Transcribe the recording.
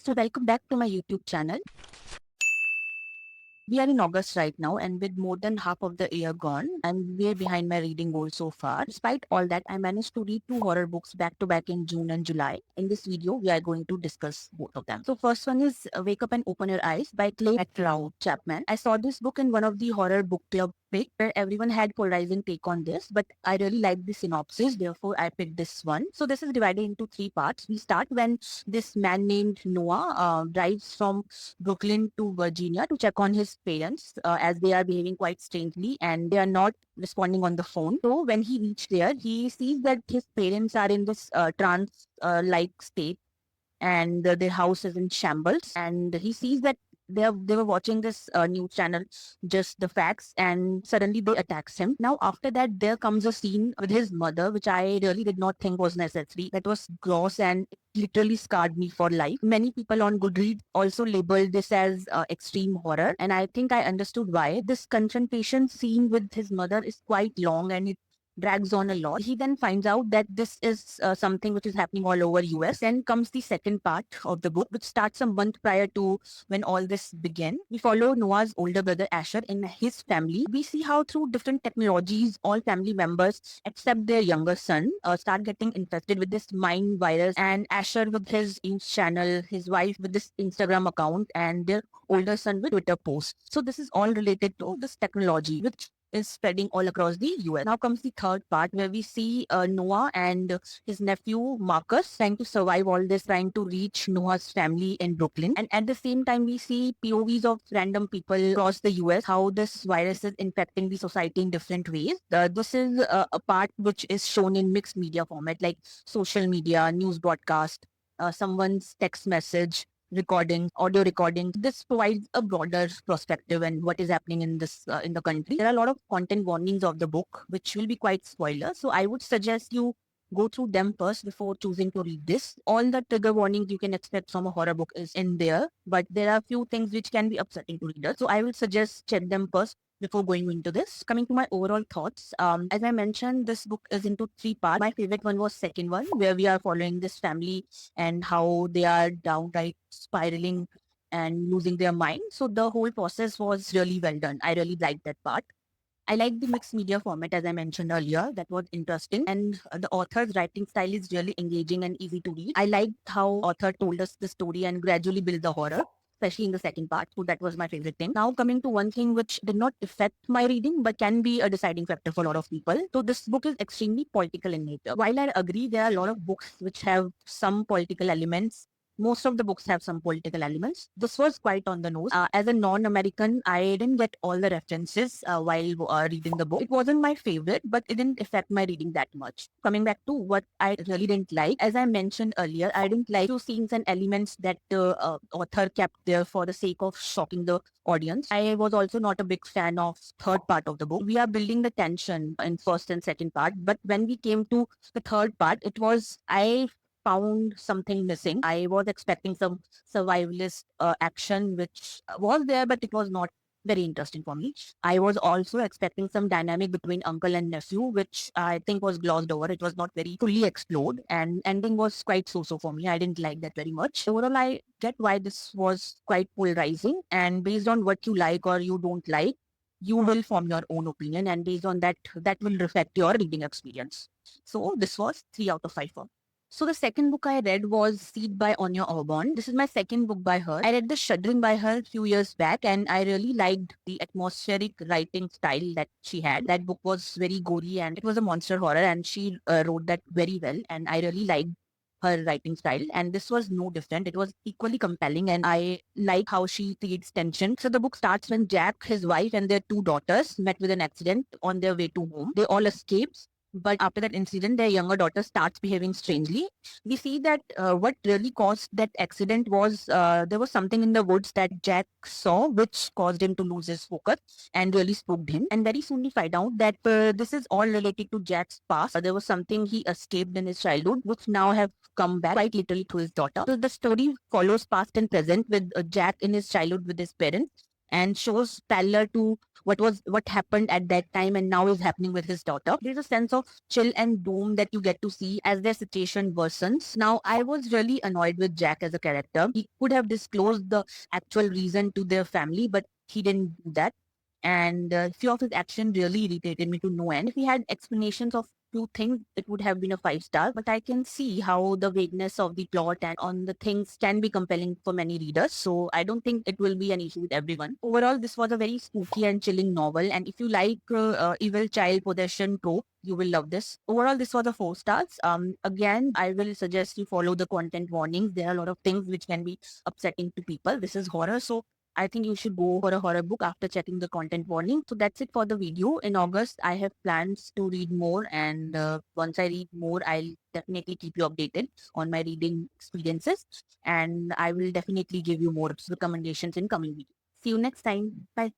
So welcome back to my YouTube channel. We are in August right now, and with more than half of the year gone, I'm way behind my reading goal so far. Despite all that, I managed to read two horror books back to back in June and July. In this video, we are going to discuss both of them. So first one is Wake Up and Open Your Eyes by Clay McLeod Chapman. I saw this book in one of the horror book club pick where everyone had polarizing take on this, but I really liked the synopsis, therefore I picked this one. So this is divided into three parts. We start when this man named Noah drives from Brooklyn to Virginia to check on his parents as they are behaving quite strangely and they are not responding on the phone. So when he reached there, he sees that his parents are in this trance like state and their house is in shambles. And he sees that they were watching this news channel, just the facts, and suddenly they attacks him. Now after that, there comes a scene with his mother, which I really did not think was necessary. That was gross and it literally scarred me for life. Many people on Goodreads also labeled this as extreme horror, and I think I understood why. This confrontation scene with his mother is quite long and it drags on a lot. He then finds out that this is something which is happening all over US. Then comes the second part of the book, which starts a month prior to when all this began. We follow Noah's older brother Asher and his family. We see how through different technologies, all family members except their younger son start getting infected with this mind virus. And Asher with his news channel, his wife with this Instagram account, and their older son with Twitter posts. So this is all related to this technology, which is spreading all across the US. Now comes the third part where we see Noah and his nephew Marcus trying to survive all this, trying to reach Noah's family in Brooklyn. And at the same time, we see POVs of random people across the US, how this virus is infecting the society in different ways. This is a part which is shown in mixed media format, like social media, news broadcast, someone's text message, recording, audio recording. This provides a broader perspective and what is happening in this in the country. There are a lot of content warnings of the book, which will be quite spoiler. So I would suggest you go through them first before choosing to read this. All the trigger warnings you can expect from a horror book is in there, but there are a few things which can be upsetting to readers. So I will suggest check them first before going into this. Coming to my overall thoughts, as I mentioned, this book is into three parts. My favorite one was second one, where we are following this family and how they are downright spiraling and losing their mind. So the whole process was really well done. I really liked that part. I like the mixed media format, as I mentioned earlier. That was interesting. And the author's writing style is really engaging and easy to read. I liked how author told us the story and gradually build the horror, especially in the second part. So that was my favorite thing. Now coming to one thing which did not affect my reading, but can be a deciding factor for a lot of people. So this book is extremely political in nature. While I agree there are a lot of books which have some political elements, most of the books have some political elements. This was quite on the nose. As a non-American, I didn't get all the references while reading the book. It wasn't my favorite, but it didn't affect my reading that much. Coming back to what I really didn't like, as I mentioned earlier, I didn't like few scenes and elements that the author kept there for the sake of shocking the audience. I was also not a big fan of third part of the book. We are building the tension in first and second part, but when we came to the third part, it was I found something missing. I was expecting some survivalist action, which was there, but it was not very interesting for me. I was also expecting some dynamic between uncle and nephew, which I think was glossed over. It was not very fully explored, and ending was quite so-so for me. I didn't like that very much. Overall, I get why this was quite polarizing, and based on what you like or you don't like, you will form your own opinion, and based on that, that will reflect your reading experience. So this was 3 out of 5 for me. So the second book I read was Seed by Anya Aubon. This is my second book by her. I read The Shuddering by her a few years back, and I really liked the atmospheric writing style that she had. That book was very gory and it was a monster horror, and she wrote that very well. And I really liked her writing style, and this was no different. It was equally compelling, and I like how she creates tension. So the book starts when Jack, his wife, and their two daughters met with an accident on their way to home. They all escape, but after that incident, their younger daughter starts behaving strangely. We see that what really caused that accident was there was something in the woods that Jack saw, which caused him to lose his focus and really spooked him. And very soon we find out that this is all related to Jack's past. There was something he escaped in his childhood, which now have come back quite literally to his daughter. So the story follows past and present with Jack in his childhood with his parents, and shows parallel to what happened at that time and now is happening with his daughter. There's a sense of chill and doom that you get to see as their situation worsens. Now, I was really annoyed with Jack as a character. He could have disclosed the actual reason to their family, but he didn't do that. And few of his action really irritated me to no end. If he had explanations of few things, it would have been a 5 star. But I can see how the vagueness of the plot and on the things can be compelling for many readers. So I don't think it will be an issue with everyone. Overall, this was a very spooky and chilling novel. And if you like evil child possession trope, you will love this. Overall, this was a 4 stars. Again, I will suggest you follow the content warnings. There are a lot of things which can be upsetting to people. This is horror, so I think you should go for a horror book after checking the content warning. So that's it for the video. In August, I have plans to read more, and once I read more, I'll definitely keep you updated on my reading experiences, and I will definitely give you more recommendations in coming videos. See you next time. Bye.